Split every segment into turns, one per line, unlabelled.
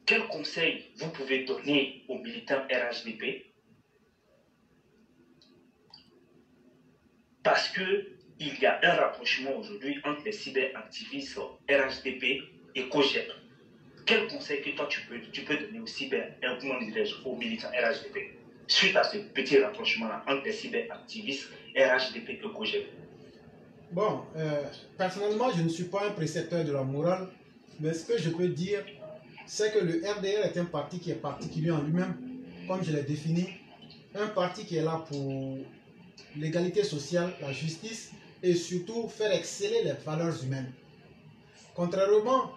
quel conseil vous pouvez donner aux militants RHDP? Parce qu'il y a un rapprochement aujourd'hui entre les cyberactivistes RHDP et COJEP. Quel conseil que toi tu peux donner aux militants RHDP suite à ce petit rapprochement entre les cyberactivistes RHDP et COJEP?
Bon, personnellement, je ne suis pas un précepteur de la morale, mais ce que je peux dire, c'est que le RDR est un parti qui est particulier en lui-même, comme je l'ai défini, un parti qui est là pour l'égalité sociale, la justice et surtout faire exceller les valeurs humaines. Contrairement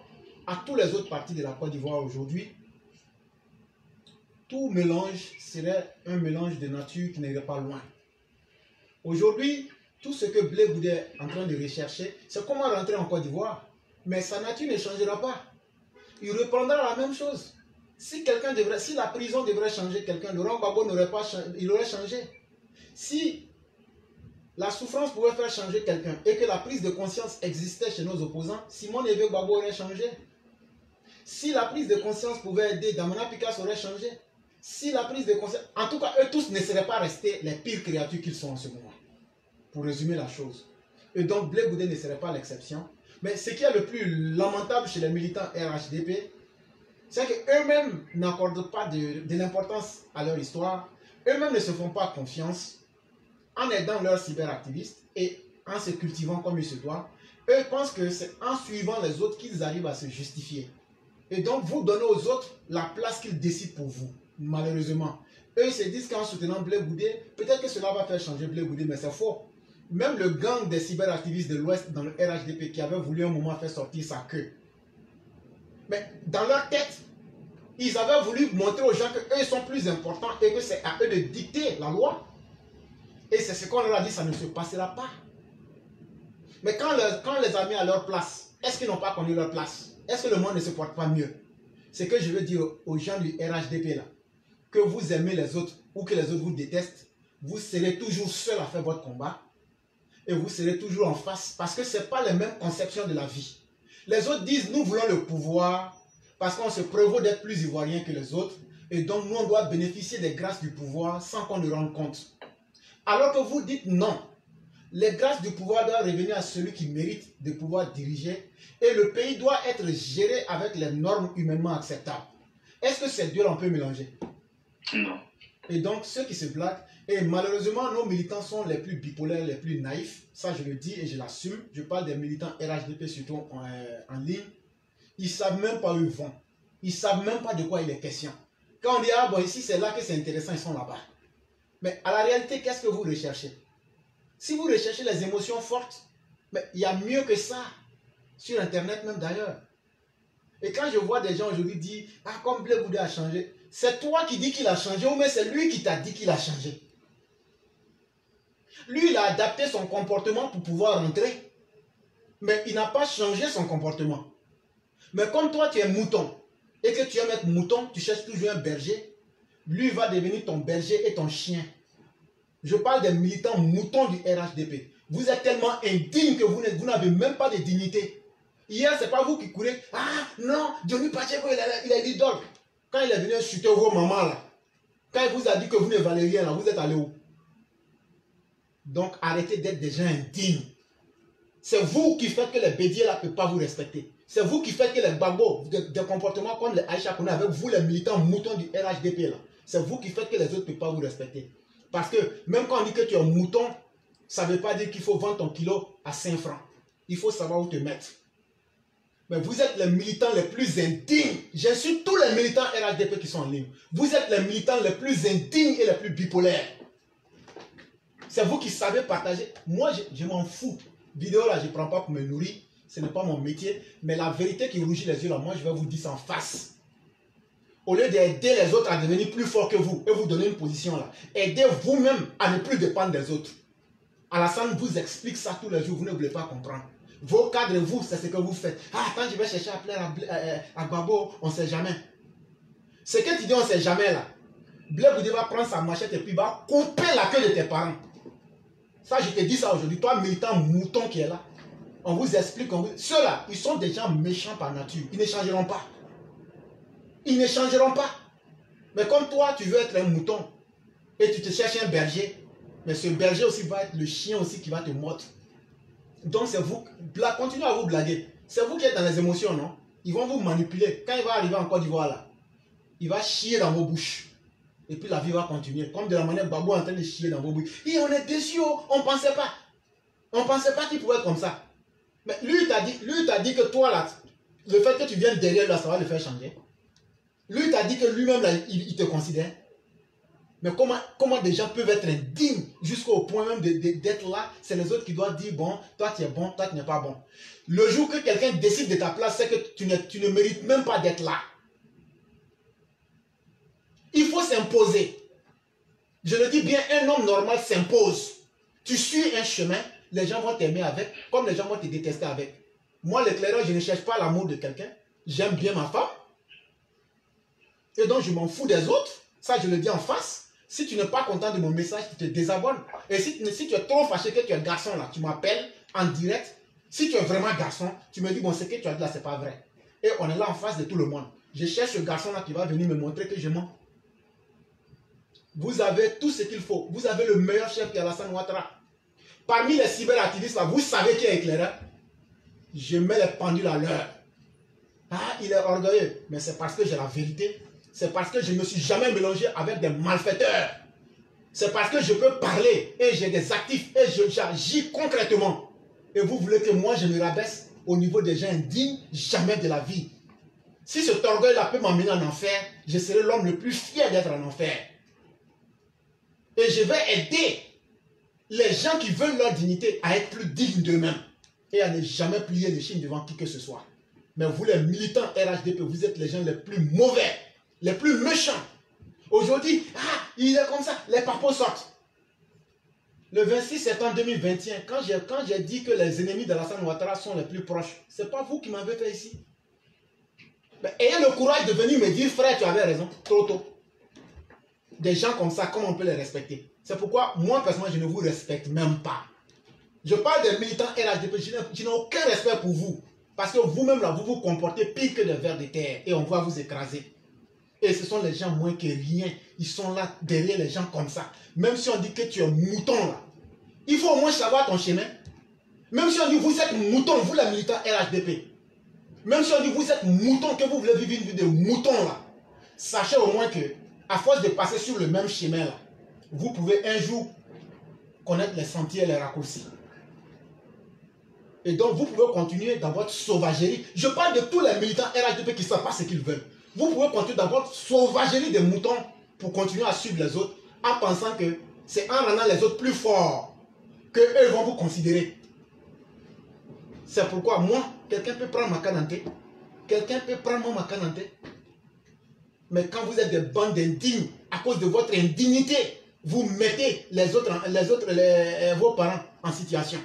à tous les autres partis de la Côte d'Ivoire aujourd'hui, tout mélange serait un mélange de nature qui n'irait pas loin. Aujourd'hui, tout ce que Blé Goudé est en train de rechercher, c'est comment rentrer en Côte d'Ivoire. Mais sa nature ne changera pas. Il reprendra la même chose. Si la prison devrait changer quelqu'un, Laurent Gbagbo il aurait changé. Si la souffrance pouvait faire changer quelqu'un et que la prise de conscience existait chez nos opposants, Simon Evé Gbagbo aurait changé. Si la prise de conscience pouvait aider, Damana Picasso aurait changé. Si la prise de conscience... En tout cas, eux tous ne seraient pas restés les pires créatures qu'ils sont en ce moment. Pour résumer la chose. Et donc, Blé Goudé ne serait pas l'exception. Mais ce qui est le plus lamentable chez les militants RHDP, c'est qu'eux-mêmes n'accordent pas de l'importance à leur histoire. Eux-mêmes ne se font pas confiance en aidant leurs cyberactivistes et en se cultivant comme il se doit. Eux pensent que c'est en suivant les autres qu'ils arrivent à se justifier. Et donc, vous donnez aux autres la place qu'ils décident pour vous. Malheureusement. Eux, ils se disent qu'en soutenant Blé Goudé, peut-être que cela va faire changer Blé Goudé, mais c'est faux. Même le gang des cyberactivistes de l'Ouest dans le RHDP qui avait voulu un moment faire sortir sa queue. Mais dans leur tête, ils avaient voulu montrer aux gens qu'eux sont plus importants et que c'est à eux de dicter la loi. Et c'est ce qu'on leur a dit, ça ne se passera pas. Mais quand on les a mis à leur place, est-ce qu'ils n'ont pas connu leur place? Est-ce que le monde ne se porte pas mieux? C'est que je veux dire aux gens du RHDP là, que vous aimez les autres ou que les autres vous détestent, vous serez toujours seul à faire votre combat et vous serez toujours en face parce que ce n'est pas les mêmes conceptions de la vie. Les autres disent nous voulons le pouvoir parce qu'on se prévaut d'être plus ivoirien que les autres et donc nous on doit bénéficier des grâces du pouvoir sans qu'on ne rende compte. Alors que vous dites non, les grâces du pouvoir doivent revenir à celui qui mérite de pouvoir diriger et le pays doit être géré avec les normes humainement acceptables. Est-ce que ces deux-là on peut mélanger?
Non.
Et donc ceux qui se blaguent, et malheureusement nos militants sont les plus bipolaires, les plus naïfs, ça je le dis et je l'assume, je parle des militants RHDP surtout en ligne, ils ne savent même pas où ils vont, ils ne savent même pas de quoi il est question. Quand on dit ah bon ici c'est là que c'est intéressant, ils sont là-bas. Mais à la réalité, qu'est-ce que vous recherchez? Si vous recherchez les émotions fortes, mais il y a mieux que ça, sur Internet même d'ailleurs. Et quand je vois des gens aujourd'hui dire, ah comme Blé Goudé a changé, c'est toi qui dis qu'il a changé ou mais c'est lui qui t'a dit qu'il a changé. Lui, il a adapté son comportement pour pouvoir rentrer. Mais il n'a pas changé son comportement. Mais comme toi, tu es mouton, et que tu aimes être mouton, tu cherches toujours un berger, lui va devenir ton berger et ton chien. Je parle des militants moutons du RHDP. Vous êtes tellement indignes que vous n'avez même pas de dignité. Hier, ce n'est pas vous qui courez. Ah non, Johnny Pacheco, il est l'idole. Quand il est venu chuter vos mamans là, quand il vous a dit que vous ne valez rien là, vous êtes allé où? Donc arrêtez d'être des gens indignes. C'est vous qui faites que les bédiers là ne peuvent pas vous respecter. C'est vous qui faites que les babos, des comportements comme les Aïcha qu'on a avec vous, les militants moutons du RHDP là. C'est vous qui faites que les autres ne peuvent pas vous respecter. Parce que même quand on dit que tu es un mouton, ça ne veut pas dire qu'il faut vendre ton kilo à 5 francs. Il faut savoir où te mettre. Mais vous êtes les militants les plus indignes. J'insulte tous les militants RHDP qui sont en ligne. Vous êtes les militants les plus indignes et les plus bipolaires. C'est vous qui savez partager. Moi, je m'en fous. Vidéo là, je ne prends pas pour me nourrir. Ce n'est pas mon métier. Mais la vérité qui rougit les yeux là, moi, je vais vous dire ça en face. Au lieu d'aider les autres à devenir plus forts que vous et vous donner une position là, aidez vous-même à ne plus dépendre des autres. Alassane vous explique ça tous les jours, vous ne voulez pas comprendre. Vos cadres, vous, c'est ce que vous faites. Ah, quand je vais chercher à plaire à Gbagbo, on ne sait jamais. Ce que tu dis, on ne sait jamais là. Blé Goudé va prendre sa machette et puis va couper la queue de tes parents. Ça, je te dis ça aujourd'hui. Toi, militant mouton qui est là, on vous explique. Ceux-là, ils sont des gens méchants par nature. Ils ne changeront pas. Ils ne changeront pas. Mais comme toi, tu veux être un mouton et tu te cherches un berger, mais ce berger aussi va être le chien aussi qui va te mordre. Donc c'est vous, continuez à vous blaguer. C'est vous qui êtes dans les émotions, non? Ils vont vous manipuler. Quand il va arriver en Côte d'Ivoire là, il va chier dans vos bouches. Et puis la vie va continuer. Comme de la manière Babou est en train de chier dans vos bouches. Et on est déçus, on ne pensait pas. On ne pensait pas qu'il pouvait être comme ça. Mais lui, il t'a dit que toi là, le fait que tu viennes derrière là, ça va le faire changer. Lui, il t'a dit que lui-même là, il te considère. Mais comment des gens peuvent être indignes jusqu'au point même d'être là? C'est les autres qui doivent dire, bon, toi tu es bon, toi tu n'es pas bon. Le jour que quelqu'un décide de ta place, c'est que tu ne mérites même pas d'être là. Il faut s'imposer. Je le dis bien, un homme normal s'impose. Tu suis un chemin, les gens vont t'aimer avec, comme les gens vont te détester avec. Moi, l'éclaireur, je ne cherche pas l'amour de quelqu'un. J'aime bien ma femme. Et donc, je m'en fous des autres. Ça, je le dis en face. Si tu n'es pas content de mon message, tu te désabonnes. Et si tu es trop fâché que tu es garçon là, tu m'appelles en direct. Si tu es vraiment garçon, tu me dis, bon, ce que tu as dit là, c'est pas vrai. Et on est là en face de tout le monde. Je cherche ce garçon là qui va venir me montrer que je mens. Vous avez tout ce qu'il faut. Vous avez le meilleur chef qui est Alassane Ouattara. Parmi les cyberactivistes là, vous savez qui est éclaireur? Je mets les pendules à l'heure. Ah, il est orgueilleux. Mais c'est parce que j'ai la vérité. C'est parce que je ne me suis jamais mélangé avec des malfaiteurs. C'est parce que je peux parler et j'ai des actifs et j'agis concrètement. Et vous voulez que moi je me rabaisse au niveau des gens indignes? Jamais de la vie. Si cet orgueil-là peut m'emmener en enfer, je serai l'homme le plus fier d'être en enfer. Et je vais aider les gens qui veulent leur dignité à être plus dignes d'eux-mêmes et à ne jamais plier les chines devant qui que ce soit. Mais vous les militants RHDP, vous êtes les gens les plus mauvais, les plus méchants. Aujourd'hui, ah, il est comme ça, les papos sortent. Le 26 septembre 2021, quand j'ai dit que les ennemis d'Alassane Ouattara sont les plus proches, ce n'est pas vous qui m'avez fait ici. Mais ayez le courage de venir me dire, frère, tu avais raison, trop tôt. Des gens comme ça, comment on peut les respecter? C'est pourquoi, moi, personnellement, je ne vous respecte même pas. Je parle des militants RHDP, je n'ai aucun respect pour vous. Parce que vous-même, là, vous vous comportez pire que des vers de terre et on va vous écraser. Et ce sont les gens moins que rien. Ils sont là derrière les gens comme ça. Même si on dit que tu es mouton là, il faut au moins savoir ton chemin. Même si on dit vous êtes mouton, vous les militants RHDP. Même si on dit vous êtes mouton, que vous voulez vivre une vie de mouton là. Sachez au moins que, à force de passer sur le même chemin là, vous pouvez un jour connaître les sentiers et les raccourcis. Et donc vous pouvez continuer dans votre sauvagerie. Je parle de tous les militants RHDP qui ne savent pas ce qu'ils veulent. Vous pouvez continuer dans votre sauvagerie de moutons pour continuer à suivre les autres en pensant que c'est en rendant les autres plus forts qu'eux vont vous considérer. C'est pourquoi moi, quelqu'un peut prendre ma canne. Quelqu'un peut prendre ma canne. Mais quand vous êtes des bandes d'indignes, à cause de votre indignité, vous mettez vos parents en situation.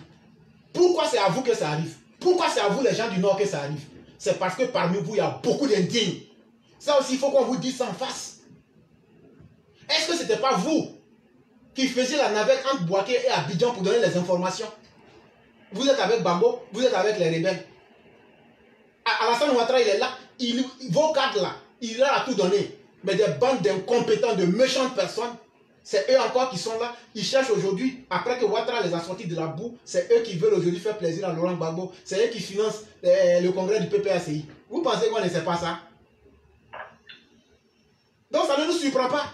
Pourquoi c'est à vous que ça arrive? Pourquoi c'est à vous les gens du Nord que ça arrive? C'est parce que parmi vous, il y a beaucoup d'indignes. Ça aussi, il faut qu'on vous dise ça en face. Est-ce que ce n'était pas vous qui faisiez la navette entre Boaké et Abidjan pour donner les informations? Vous êtes avec Bambo, vous êtes avec les rebelles. Alassane Ouattara, il est là. Vos cadres là, il leur a tout donné. Mais des bandes d'incompétents, de méchantes personnes, c'est eux encore qui sont là. Ils cherchent aujourd'hui, après que Ouattara les a sortis de la boue, c'est eux qui veulent aujourd'hui faire plaisir à Laurent Gbagbo. C'est eux qui financent le congrès du PPACI. Vous pensez qu'on ne sait pas ça? Donc ça ne nous surprend pas.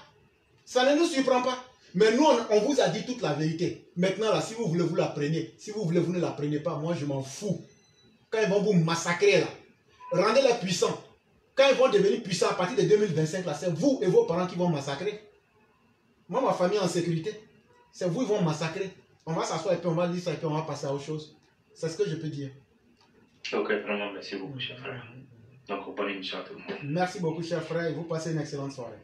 Ça ne nous surprend pas. Mais nous, on vous a dit toute la vérité. Maintenant, là, si vous voulez, vous la prenez. Si vous voulez, vous ne la prenez pas. Moi, je m'en fous. Quand ils vont vous massacrer, là, rendez-les puissants. Quand ils vont devenir puissants à partir de 2025, là, c'est vous et vos parents qui vont massacrer. Moi, ma famille est en sécurité. C'est vous, ils vont massacrer. On va s'asseoir et puis on va lire ça et puis on va passer à autre chose. C'est ce que je peux dire.
Ok, vraiment, merci beaucoup, cher frère. Donc, bonne émission à tout le monde.
Merci beaucoup, cher frère, et vous passez une excellente soirée.